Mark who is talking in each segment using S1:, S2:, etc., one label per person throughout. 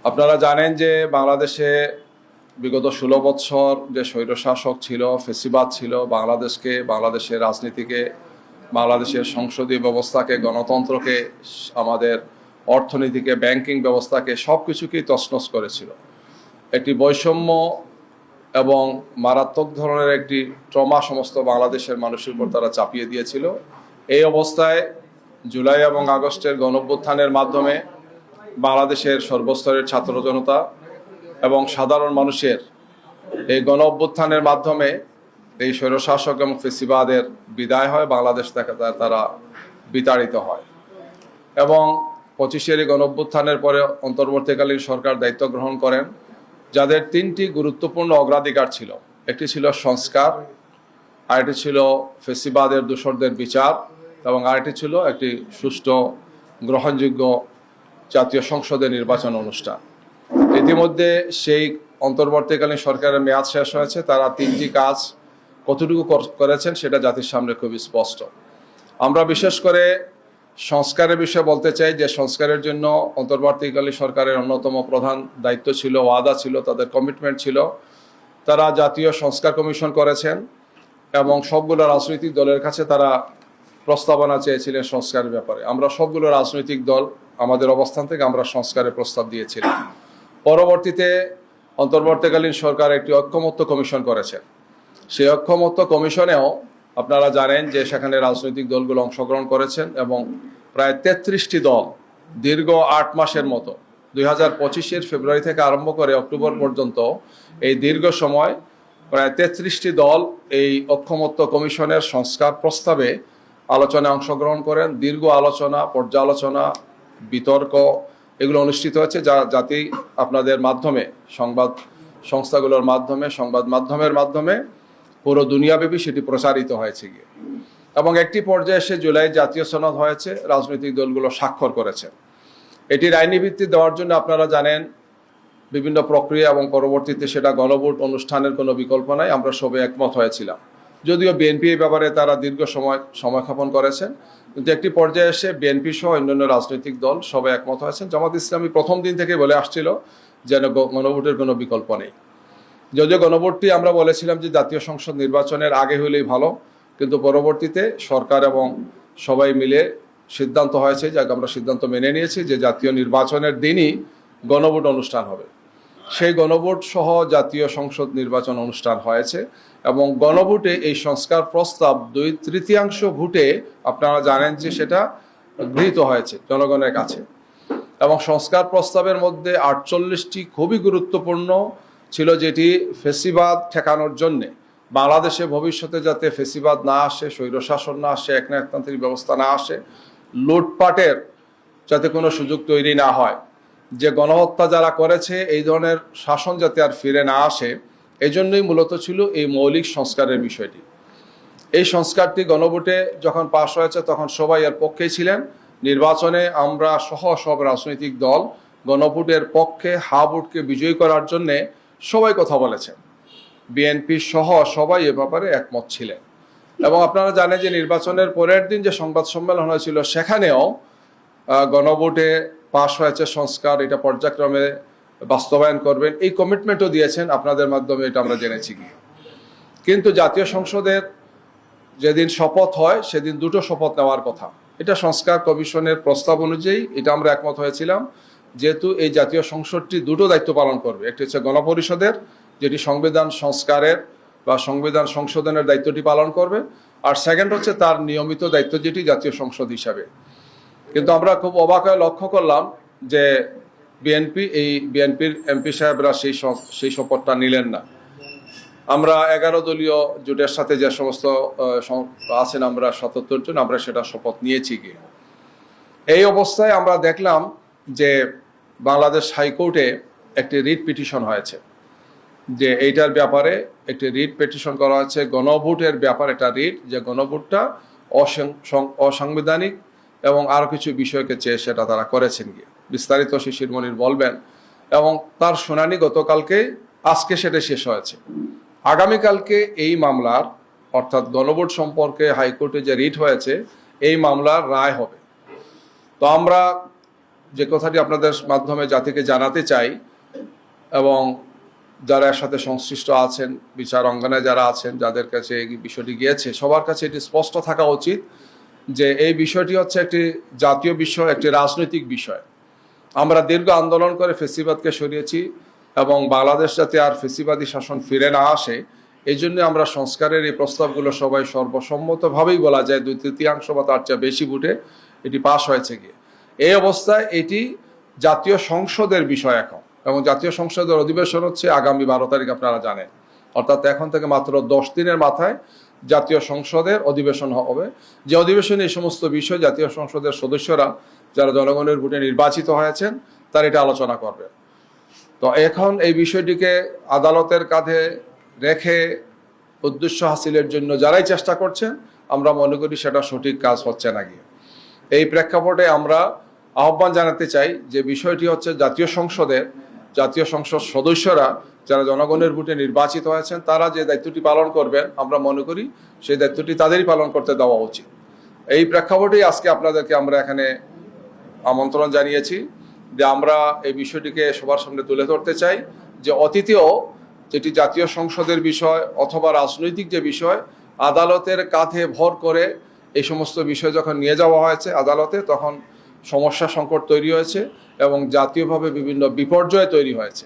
S1: আপনারা জানেন যে বাংলাদেশে বিগত 16 বছর যে স্বৈরশাসক ছিল, ফেসিবাদ ছিল, বাংলাদেশের রাজনীতিকে, বাংলাদেশের সংসদীয় ব্যবস্থাকে, গণতন্ত্রকে, আমাদের অর্থনীতিকে, ব্যাংকিং ব্যবস্থাকে সব কিছুকেই তছনছ করেছিল। একটি বৈষম্য এবং মারাত্মক ধরনের একটি ট্রমা সমস্ত বাংলাদেশের মানুষের উপর তারা চাপিয়ে দিয়েছিল। এই অবস্থায় জুলাই এবং আগস্টের গণঅভ্যুত্থানের মাধ্যমে বাংলাদেশের সর্বস্তরের ছাত্র জনতা এবং সাধারণ মানুষের এই গণঅভ্যুত্থানের মাধ্যমে এই স্বৈরশাসক এবং ফেসিবাদের বিদায় হয়, বাংলাদেশ থেকে তারা বিতাড়িত হয়। এবং 25-এর গণঅভ্যুত্থানের পরে অন্তর্বর্তীকালীন সরকার দায়িত্ব গ্রহণ করেন, যাদের 3টি গুরুত্বপূর্ণ অগ্রাধিকার ছিল। একটি ছিল সংস্কার, আরেকটি ছিল ফেসিবাদের দোসরদের বিচার, এবং আরেকটি ছিল একটি সুষ্ঠু গ্রহণযোগ্য জাতীয় সংসদের নির্বাচন অনুষ্ঠান। ইতিমধ্যে সেই অন্তর্বর্তীকালীন সরকারের মেয়াদ শেষ হয়েছে। তারা 3টি কাজ কতটুকু করেছেন সেটা জাতির সামনে খুবই স্পষ্ট। আমরা বিশেষ করে সংস্কারের বিষয়ে বলতে চাই যে সংস্কারের জন্য অন্তর্বর্তীকালীন সরকারের অন্যতম প্রধান দায়িত্ব ছিল, ওয়াদা ছিল, তাদের কমিটমেন্ট ছিল। তারা জাতীয় সংস্কার কমিশন করেছেন এবং সবগুলো রাজনৈতিক দলের কাছে তারা প্রস্তাবনা চেয়েছিলেন সংস্কারের ব্যাপারে। আমরা সবগুলো রাজনৈতিক দল আমাদের অবস্থান থেকে আমরা সংস্কারের প্রস্তাব দিয়েছিলাম। পরবর্তীতে অন্তর্বর্তীকালীন সরকার একটি ঐক্যমত্য কমিশন করেছেন। সেই ঐক্যমত্য কমিশনেও আপনারা জানেন যে সেখানে রাজনৈতিক দলগুলো অংশগ্রহণ করেছেন এবং প্রায় 33টি দল দীর্ঘ 8 মাসের মতো 2025-এর ফেব্রুয়ারি থেকে আরম্ভ করে অক্টোবর পর্যন্ত এই দীর্ঘ সময় প্রায় 33টি দল এই ঐক্যমত্য কমিশনের সংস্কার প্রস্তাবে আলোচনায় অংশগ্রহণ করেন। দীর্ঘ আলোচনা, পর্যালোচনা, বিতর্ক এগুলো অনুষ্ঠিত হয়েছে, যা জাতি আপনাদের মাধ্যমে, সংবাদ সংস্থাগুলোর মাধ্যমে, সংবাদ মাধ্যমের মাধ্যমে পুরো দুনিয়াব্যাপী সেটি প্রচারিত হয়েছে গিয়ে। এবং একটি পর্যায়ে এসে জুলাই জাতীয় সনদ হয়েছে, রাজনৈতিক দলগুলো স্বাক্ষর করেছে। এটির আইনি ভিত্তি দেওয়ার জন্য আপনারা জানেন বিভিন্ন প্রক্রিয়া এবং পরবর্তীতে সেটা গণভোট অনুষ্ঠানের কোনো বিকল্প নাই। আমরা সবাই একমত হয়েছিলাম, যদিও বিএনপি এই ব্যাপারে তারা দীর্ঘ সময়ক্ষেপণ করেছেন, কিন্তু একটি পর্যায়ে এসে বিএনপি সহ অন্যান্য রাজনৈতিক দল সবাই একমত হয়েছেন। জামাত ইসলামী প্রথম দিন থেকে বলে আসছিল যেন গণভোটের কোনো বিকল্প নেই। যদিও গণভোটটি আমরা বলেছিলাম যে জাতীয় সংসদ নির্বাচনের আগে হলেই ভালো, কিন্তু পরবর্তীতে সরকার এবং সবাই মিলে সিদ্ধান্ত হয়েছে, যাকে আমরা সিদ্ধান্ত মেনে নিয়েছি যে জাতীয় নির্বাচনের দিনই গণভোট অনুষ্ঠান হবে। সেই গণভোট সহ জাতীয় সংসদ নির্বাচন অনুষ্ঠান হয়েছে এবং গণভোটে এই সংস্কার প্রস্তাব 2/3 ভোটে আপনারা জানেন যে সেটা গৃহীত হয়েছে জনগণের কাছে। এবং সংস্কার প্রস্তাবের মধ্যে 48টি খুবই গুরুত্বপূর্ণ ছিল, যেটি ফেসিবাদ ঠেকানোর জন্যে, বাংলাদেশে ভবিষ্যতে যাতে ফেসিবাদ না আসে, স্বৈরশাসন না আসে, একনায়কতান্ত্রিক ব্যবস্থা না আসে, লুটপাটের যাতে কোনো সুযোগ তৈরি না হয়, যে গণহত্যা যারা করেছে এই ধরনের শাসন যাতে আর ফিরে না আসে, এই জন্যই মূলত ছিল এই মৌলিক সংস্কারের বিষয়টি। এই সংস্কারটি গণভোটে যখন পাশ হয়েছে তখন সবাই এর পক্ষেই ছিলেন। নির্বাচনে আমরা সহ সব রাজনৈতিক দল গণভোটের পক্ষে, হা ভোটকে বিজয়ী করার জন্যে সবাই কথা বলেছেন। বিএনপি সহ সবাই এ ব্যাপারে একমত ছিলেন। এবং আপনারা জানেন যে নির্বাচনের পরের দিন যে সংবাদ সম্মেলন হয়েছিল সেখানেও গণভোটে পাশ হয়েছে সংস্কার, এটা পর্যায়ক্রমে বাস্তবায়ন করবেন এই কমিটমেন্টও দিয়েছেন আপনাদের মাধ্যমে, এটা আমরা জেনেছি কি। কিন্তু জাতীয় সংসদের যেদিন শপথ হয় সেদিন 2টো শপথ নেওয়ার কথা। এটা সংস্কার কমিশনের প্রস্তাব অনুযায়ী এটা আমরা একমত হয়েছিলাম, যেহেতু এই জাতীয় সংসদটি 2টো দায়িত্ব পালন করবে। একটি হচ্ছে গণপরিষদের, যেটি সংবিধান সংস্কারের বা সংবিধান সংশোধনের দায়িত্বটি পালন করবে, আর সেকেন্ড হচ্ছে তার নিয়মিত দায়িত্ব যেটি জাতীয় সংসদ হিসাবে। কিন্তু আমরা খুব অবাক হয়ে লক্ষ্য করলাম যে বিএনপির এমপি সাহেবরা সেই শপথটা নিলেন না। আমরা 11 দলীয় জোটের সাথে যে সমস্ত আছেন আমরা 77 জন, আমরা সেটা শপথ নিয়েছি গিয়ে। এই অবস্থায় আমরা দেখলাম যে বাংলাদেশ হাইকোর্টে একটি রিট পিটিশন হয়েছে, যে এইটার ব্যাপারে একটি রিট পিটিশন করা হয়েছে, গণভোটের ব্যাপারে একটা রিট, যে গণভোটটা অসাংবিধানিক এবং আরও কিছু বিষয়কে চেয়ে সেটা তারা করেছেন গিয়ে। বিস্তারিত শিশির মনির বলবেন। এবং তার শুনানি আজকে সেটা শেষ হয়েছে। আগামীকালকে এই মামলার, অর্থাৎ গণভোট সম্পর্কে হাইকোর্টে যে রিট হয়েছে এই মামলার রায় হবে। তো আমরা যে কথাটি আপনাদের মাধ্যমে জাতিকে জানাতে চাই, এবং যারা এর সাথে সংশ্লিষ্ট আছেন, বিচার অঙ্গনে যারা আছেন, যাদের কাছে এই বিষয়টি গিয়েছে, সবার কাছে এটি স্পষ্ট থাকা উচিত যে এই বিষয়টি হচ্ছে একটি জাতীয় বিষয়, একটি রাজনৈতিক বিষয়। আমরা দীর্ঘ আন্দোলন করে ফেসিবাদকে সরিয়েছি, এবং বাংলাদেশ যাতে আর ফেসিবাদী শাসন ফিরে না আসে এই জন্য আমরা সংস্কারের এই প্রস্তাবগুলো সবাই সর্বসম্মতভাবেই বলা যায় 2/3 বা তার চেয়ে বেশি ভোটে এটি পাশ হয়েছে গিয়ে। এই অবস্থায় এটি জাতীয় সংসদের বিষয় এখন, এবং জাতীয় সংসদের অধিবেশন হচ্ছে আগামী 12 তারিখ, আপনারা জানেন। অর্থাৎ এখন থেকে মাত্র 10 দিনের মাথায় জাতীয় সংসদের অধিবেশন হবে, যে অধিবেশনে এই সমস্ত বিষয় জাতীয় সংসদের সদস্যরা যারা জনগণের ভোটে নির্বাচিত হয়েছেন তারা এটা আলোচনা করবে। তো এখন এই বিষয়টিকে আদালতের কাঁধে রেখে উদ্দেশ্য হাসিলের জন্য যারাই চেষ্টা করছেন, আমরা মনে করি সেটা সঠিক কাজ হচ্ছে না গিয়ে। এই প্রেক্ষাপটে আমরা আহ্বান জানাতে চাই যে বিষয়টি হচ্ছে জাতীয় সংসদ সদস্যরা যারা জনগণের ভোটে নির্বাচিত হয়েছেন তারা যে দায়িত্বটি পালন করবেন, আমরা মনে করি সেই দায়িত্বটি তাদেরই পালন করতে দেওয়া উচিত। এই প্রেক্ষাপটেই আজকে আপনাদেরকে আমরা এখানে আমন্ত্রণ জানিয়েছি যে আমরা এই বিষয়টিকে সবার সামনে তুলে ধরতে চাই যে অতীতেও যেটি জাতীয় সংসদের বিষয় অথবা রাজনৈতিক যে বিষয়, আদালতের কাঁধে ভর করে এই সমস্ত বিষয় যখন নিয়ে যাওয়া হয়েছে আদালতে, তখন সমস্যা সংকট তৈরি হয়েছে এবং জাতীয়ভাবে বিভিন্ন বিপর্যয় তৈরি হয়েছে।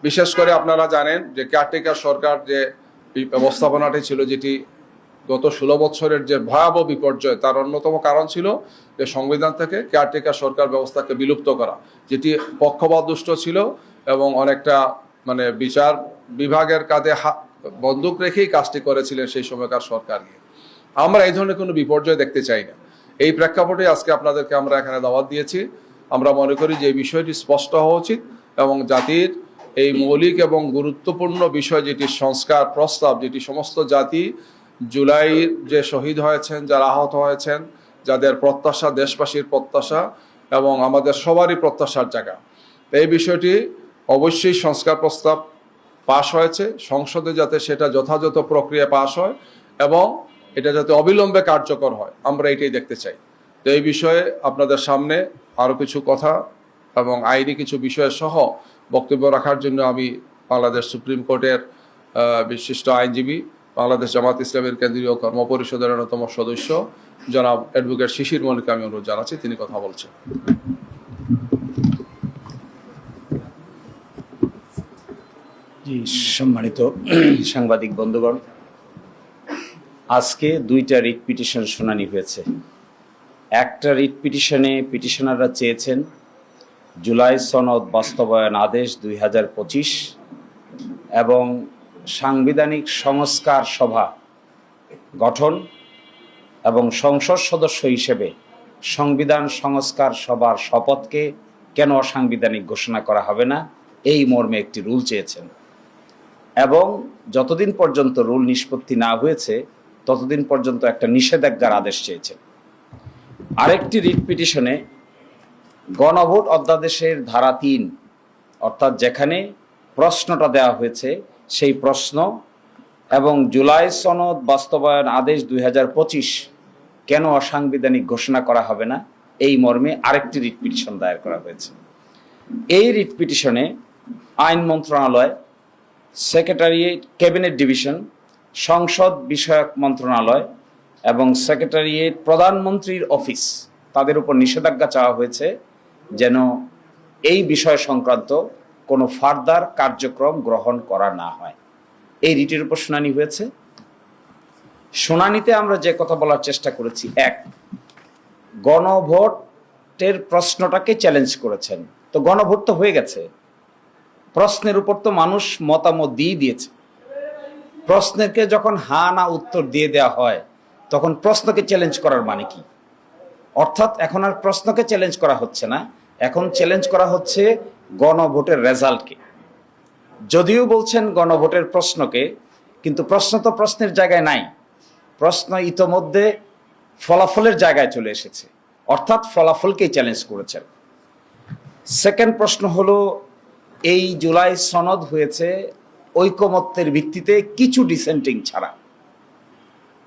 S1: বিশেষ করে আপনারা জানেন যে কেয়ারটেকার সরকার যে ব্যবস্থাপনাটি ছিল, যেটি গত 16 বছরের যে ভয়াবহ বিপর্যয়, তার অন্যতম কারণ ছিল যে সংবিধান থেকে কেয়ারটেকার সরকার ব্যবস্থাকে বিলুপ্ত করা, যেটি পক্ষপাতদুষ্ট ছিল এবং অনেকটা বিচার বিভাগের কাঁধে বন্দুক রেখেই কাজটি করেছিলেন সেই সময়কার সরকার। আমরা এই ধরনের কোনো বিপর্যয় দেখতে চাই না। এই প্রেক্ষাপটে আজকে আপনাদেরকে আমরা এখানে দাওয়াত দিয়েছি। আমরা মনে করি যে এই বিষয়টি স্পষ্ট হওয়া উচিত এবং জাতির এই মৌলিক এবং গুরুত্বপূর্ণ বিষয় যেটি সংস্কার প্রস্তাব, যেটি সমস্ত জাতি জুলাইয়ের যে শহীদ হয়েছেন, যারা আহত হয়েছেন, যাদের প্রত্যাশা দেশবাসীর প্রত্যাশা এবং আমাদের সবারই প্রত্যাশার জায়গা, এই বিষয়টি অবশ্যই সংস্কার প্রস্তাব পাশ হয়েছে, সংসদে যাতে সেটা যথাযথ প্রক্রিয়া পাশ হয় এবং এটা যাতে অবিলম্বে কার্যকর হয়, আমরা এটাই দেখতে চাই। তো এই বিষয়ে আপনাদের সামনে আরও কিছু কথা এবং আইনি কিছু বিষয় সহ বক্তব্য রাখার জন্য আমি বাংলাদেশ সুপ্রিম কোর্টের বিশিষ্ট আইনজীবী, বাংলাদেশ জামাত ইসলামের কেন্দ্রীয় কর্মপরিষদের অন্যতম সদস্য জনাব অ্যাডভোকেট শিশির মনিরকে আমি অনুরোধ জানাচ্ছি, তিনি কথা বলছেন।
S2: জি, সম্মানিত সাংবাদিক বন্ধুগণ, আজকে 2টা রিট পিটিশন শুনানি হয়েছে। একটা রিট পিটিশনে পিটিশনাররা চেয়েছেন জুলাই সনদ বাস্তবায়ন আদেশ 2025 এবং সাংবিধানিক সংস্কার সভা গঠন এবং সংসদ সদস্য হিসেবে সংবিধান সংস্কার সভার শপথকে কেন অসাংবিধানিক ঘোষণা করা হবে না, এই মর্মে একটি রুল চেয়েছেন। এবং যতদিন পর্যন্ত রুল নিষ্পত্তি না হয়েছে ততদিন পর্যন্ত একটা নিষেধাজ্ঞার আদেশ চেয়েছেন। আরেকটি রিট পিটিশনে গণভোট অধ্যাদেশের ধারা 3, অর্থাৎ যেখানে প্রশ্নটা দেওয়া হয়েছে সেই প্রশ্ন এবং জুলাই সনদ বাস্তবায়ন আদেশ 2025 কেন অসাংবিধানিক ঘোষণা করা হবে না, এই মর্মে আরেকটি রিট পিটিশন দায়ের করা হয়েছে। এই রিট পিটিশনে আইন মন্ত্রণালয়, সেক্রেটারিয়েট, ক্যাবিনেট ডিভিশন, সংসদ বিষয়ক মন্ত্রণালয় এবং সেক্রেটারিয়েট, প্রধানমন্ত্রীর অফিস, তাদের উপর নিষেধাজ্ঞা চাওয়া হয়েছে যেন এই বিষয় সংক্রান্ত কোনো ফার্দার কার্যক্রম গ্রহণ করা না হয়। এই রিটের উপর শুনানি হয়েছে। শুনানিতে আমরা যে কথা বলার চেষ্টা করেছি, এক, গণভোটের প্রশ্নটাকে চ্যালেঞ্জ করেছেন। তো গণভোট তো হয়ে গেছে, প্রশ্নের উপর তো মানুষ মতামত দিয়েছে। প্রশ্নকে যখন হা না উত্তর দিয়ে দেওয়া হয় তখন প্রশ্নকে চ্যালেঞ্জ করার মানে কি? অর্থাৎ এখন আর প্রশ্নকে চ্যালেঞ্জ করা হচ্ছে না, এখন চ্যালেঞ্জ করা হচ্ছে গণভোটের রেজাল্টকে। যদিও বলছেন গণভোটের প্রশ্নকে, কিন্তু প্রশ্ন তো প্রশ্নের জায়গায় নাই, প্রশ্ন ইতোমধ্যে ফলাফলের জায়গায় চলে এসেছে, অর্থাৎ ফলাফলকেই চ্যালেঞ্জ করেছেন। সেকেন্ড প্রশ্ন হলো, এই জুলাই সনদ হয়েছে ঐকমত্যের ভিত্তিতে কিছু ডিসেন্টিং ছাড়া,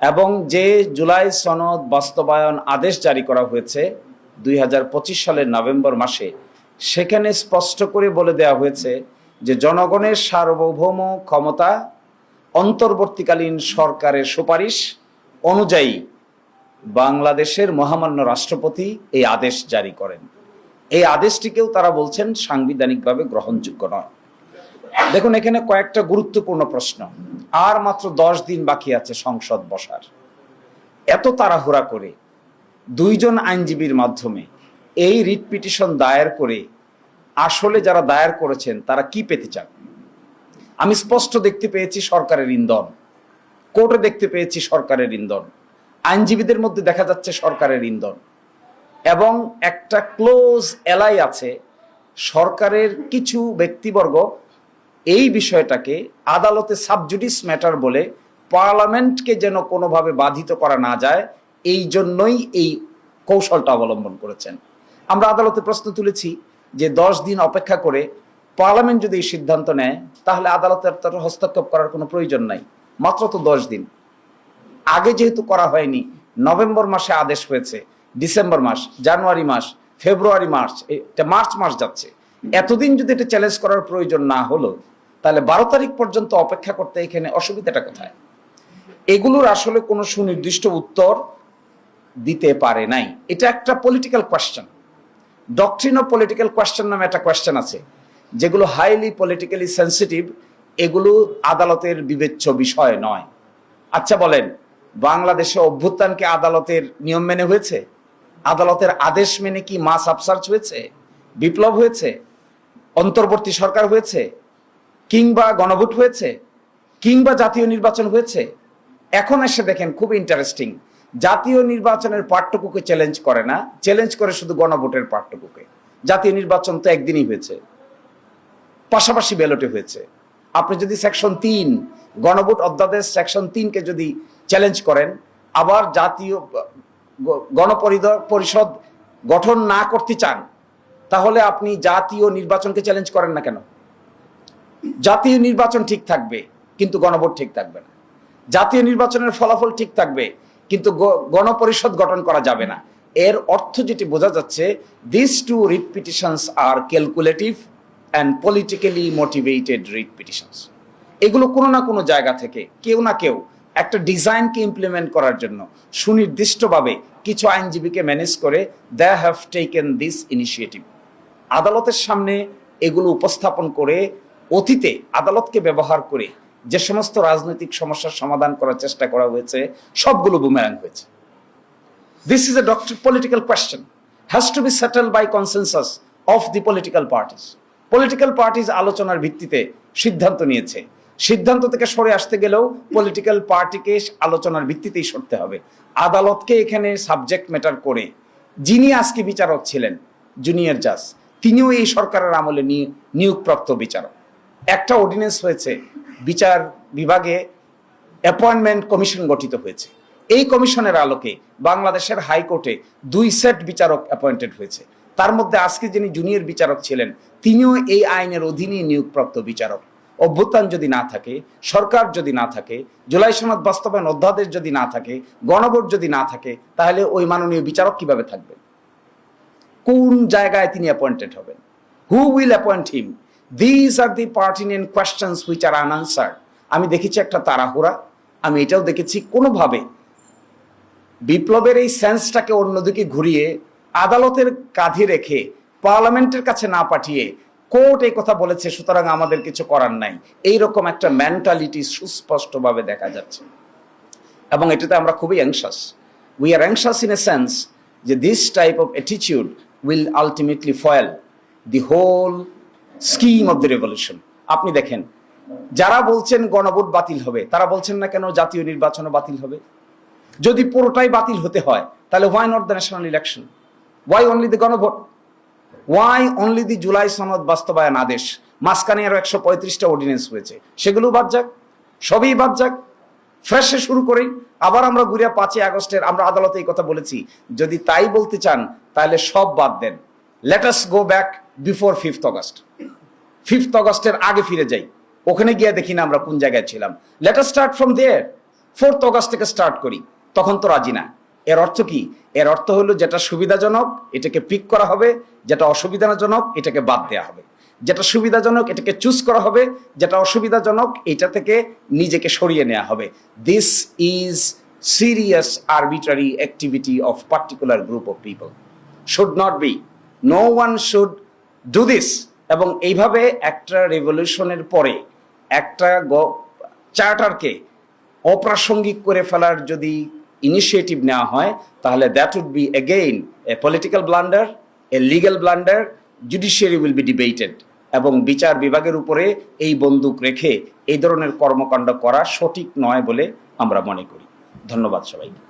S2: এবং যে জুলাই সনদ বাস্তবায়ন আদেশ জারি করা হয়েছে 2025 সালের নভেম্বর মাসে, সেখানে স্পষ্ট করে বলে দেওয়া হয়েছে যে জনগণের সার্বভৌম ক্ষমতা অন্তর্বর্তীকালীন সরকারের সুপারিশ অনুযায়ী বাংলাদেশের মহামান্য রাষ্ট্রপতি এই আদেশ জারি করেন। এই আদেশটিকেও তারা বলছেন সাংবিধানিকভাবে গ্রহণযোগ্য নয়। দেখুন, এখানে কয়েকটা গুরুত্বপূর্ণ প্রশ্ন। আর মাত্র 10 দিন বাকি আছে সংসদ বসার। এত তাড়াহুড়া করে 2 জন আইনজীবীর মাধ্যমে এই রিট পিটিশন দায়ের করে আসলে যারা দায়ের করেছেন তারা কি পেতে চান? আমি স্পষ্ট দেখতে পেয়েছি সরকারের ইন্ধন, কোর্টে দেখতে পেয়েছি সরকারের ইন্ধন, আইনজীবীদের মধ্যে দেখা যাচ্ছে সরকারের ইন্ধন, এবং একটা ক্লোজ এলাই আছে সরকারের কিছু ব্যক্তিবর্গ এই বিষয়টাকে আদালতে সাবজুডিস ম্যাটার বলে পার্লামেন্টকে যেন কোনোভাবে বাধিত করা না যায়, এই জন্যই এই কৌশলটা অবলম্বন করেছেন। আমরা আদালতে প্রশ্ন তুলেছি যে 10 দিন অপেক্ষা করে পার্লামেন্ট যদি এই সিদ্ধান্ত নেয় তাহলে আদালতের তার হস্তক্ষেপ করার কোনো প্রয়োজন নাই। মাত্র তো 10 দিন আগে যেহেতু করা হয়নি, নভেম্বর মাসে আদেশ হয়েছে, ডিসেম্বর মাস, জানুয়ারি মাস, ফেব্রুয়ারি মার্চ, এটা মার্চ মাস যাচ্ছে, এতদিন যদি এটা চ্যালেঞ্জ করার প্রয়োজন না হলো তাহলে 12 তারিখ পর্যন্ত অপেক্ষা করতে এখানে অসুবিধাটা কোথায়? এগুলোর আসলে কোনো সুনির্দিষ্ট উত্তর দিতে পারে নাই। এটা একটা political question, doctrine of political question নামে একটা কোয়েশ্চেন আছে, যেগুলো হাইলি পলিটিক্যালি সেন্সিটিভ, এগুলো আদালতের বিবেচ্য বিষয় নয়। আচ্ছা বলেন, বাংলাদেশে অভ্যুত্থানকে আদালতের নিয়ম মেনে হয়েছে? আদালতের আদেশ মেনে কি মাস আপসার্চ হয়েছে, বিপ্লব হয়েছে, অন্তর্বর্তী সরকার হয়েছে, কিংবা গণভোট হয়েছে, কিংবা জাতীয় নির্বাচন হয়েছে? এখন এসে দেখেন, খুব ইন্টারেস্টিং, জাতীয় নির্বাচনের পার্টটুকুকে চ্যালেঞ্জ করে না, চ্যালেঞ্জ করে শুধু গণভোটের পার্টটুকুকে। জাতীয় নির্বাচন তো একদিনই হয়েছে, পাশাপাশি ব্যালটে হয়েছে। আপনি যদি সেকশন 3 গণভোট অধ্যাদেশ সেকশন 3-কে যদি চ্যালেঞ্জ করেন, আবার জাতীয় গণপরিষদ গঠন না করতে চান, তাহলে আপনি জাতীয় নির্বাচনকে চ্যালেঞ্জ করেন না কেন? জাতীয় নির্বাচন ঠিক থাকবে কিন্তু গণভোট ঠিক থাকবে না, জাতীয় নির্বাচনের ফলাফল ঠিক থাকবে কিন্তু গণপরিষদ গঠন করা যাবে না। এর অর্থ যেটি বোঝা যাচ্ছে, this two writ petitions are calculative and politically motivated writ petitions. এগুলো কোনো না কোনো জায়গা থেকে কেউ না কেউ একটা ডিজাইনকে ইমপ্লিমেন্ট করার জন্য সুনির্দিষ্টভাবে কিছু আইনজীবীকে ম্যানেজ করে they have taken this initiative. আদালতের সামনে এগুলো উপস্থাপন করে অতীতে আদালতকে ব্যবহার করে যে সমস্ত রাজনৈতিক সমস্যার সমাধান করার চেষ্টা করা হয়েছে সবগুলো বুমেরাং হয়েছে। This is a political question, has to be settled by consensus of the political parties. Political parties আলোচনার ভিত্তিতে সিদ্ধান্ত নিয়েছে, সিদ্ধান্ত থেকে সরে আসতে গেলেও পলিটিক্যাল পার্টিকে আলোচনার ভিত্তিতেই সরতে হবে। আদালতকে এখানে সাবজেক্ট ম্যাটার করে যিনি আজকে বিচারক ছিলেন, জুনিয়র জাজ, তিনিও এই সরকারের আমলে নিয়োগপ্রাপ্ত বিচারক। একটা অর্ডিন্যান্স হয়েছে, বিচার বিভাগে অ্যাপয়েন্টমেন্ট কমিশন গঠিত হয়েছে। এই কমিশনের আলোকে বাংলাদেশের হাইকোর্টে 2 সেট বিচারক অ্যাপয়েন্টেড হয়েছে। তার মধ্যে আজকে যিনি জুনিয়র বিচারক ছিলেন তিনিও এই আইনের অধীনে নিয়োগপ্রাপ্ত বিচারক। অভ্যুত্থান যদি না থাকে, সরকার যদি না থাকে, জুলাই সনদ বাস্তবায়ন অধ্যাদেশ যদি না থাকে, গণভোট যদি না থাকে, তাহলে ওই মাননীয় বিচারক কিভাবে থাকবেন? কোন জায়গায় তিনি অ্যাপয়েন্টেড হবেন? Who will appoint him? This are the pertinent questions which are unanswered. আমি দেখেছি একটা তাড়াহুড়া, আমি এটাও দেখেছি কোনোভাবে বিপ্লবের এই সেন্সটাকে অন্যদিকে ঘুরিয়ে আদালতের কাঁধে রেখে পার্লামেন্টের কাছে না পাঠিয়ে কোর্ট এই কথা বলেছে সুতরাং আমাদের কিছু করার নাই, এইরকম একটা মেন্টালিটি সুস্পষ্টভাবে দেখা যাচ্ছে। এবং এটাতে আমরা খুবই anxious. We are anxious in a sense যে this type of attitude will ultimately foil the whole scheme of the revolution. আপনি দেখেন, যারা বলছেন গণভোট বাতিল হবে তারা বলছেন না কেন জাতীয় নির্বাচনও বাতিল হবে? যদি পুরোটাই বাতিল হতে হয় তাহলে why not the national election? Why only the গণভোট? ওয়াই অনলি দি জুলাই সনদ বাস্তবায়ন আদেশ? মাঝখানে আরো 135টা অর্ডিন্যান্স হয়েছে, সেগুলো বাদ যাক, সবই বাদ যাক, ফ্রেশে শুরু করি। আবার আমরা ঘুরে 5 আগস্টের আমরা আদালতে এই কথা বলেছি, যদি তাই বলতে চান তাহলে সব বাদ দেন। Let us go back before 5th August. 5th অগস্টের আগে ফিরে যাই, ওখানে গিয়ে দেখি না আমরা কোন জায়গায় ছিলাম। Let us start from there. 4th August থেকে স্টার্ট করি, তখন তো রাজি না। এর অর্থ কি? এর অর্থ হলো যেটা সুবিধাজনক এটাকে পিক করা হবে, যেটা অসুবিধাজনক এটাকে বাদ দেওয়া হবে, যেটা সুবিধাজনক এটাকে চুজ করা হবে, যেটা অসুবিধাজনক এটা থেকে নিজেকে সরিয়ে নেওয়া হবে। This is serious arbitrary activity of particular group of people, should not be, no one should do this. এবং এইভাবে একটা রেভলিউশনের পরে একটা চার্টারকে অপ্রাসঙ্গিক করে ফেলার যদি ইনিশিয়েটিভ নেওয়া হয় তাহলে that would be again a political blunder, a legal blunder, judiciary will be debated. এবং বিচার বিভাগের উপরে এই বন্দুক রেখে এই ধরনের কর্মকাণ্ড করা সঠিক নয় বলে আমরা মনে করি। ধন্যবাদ সবাইকে।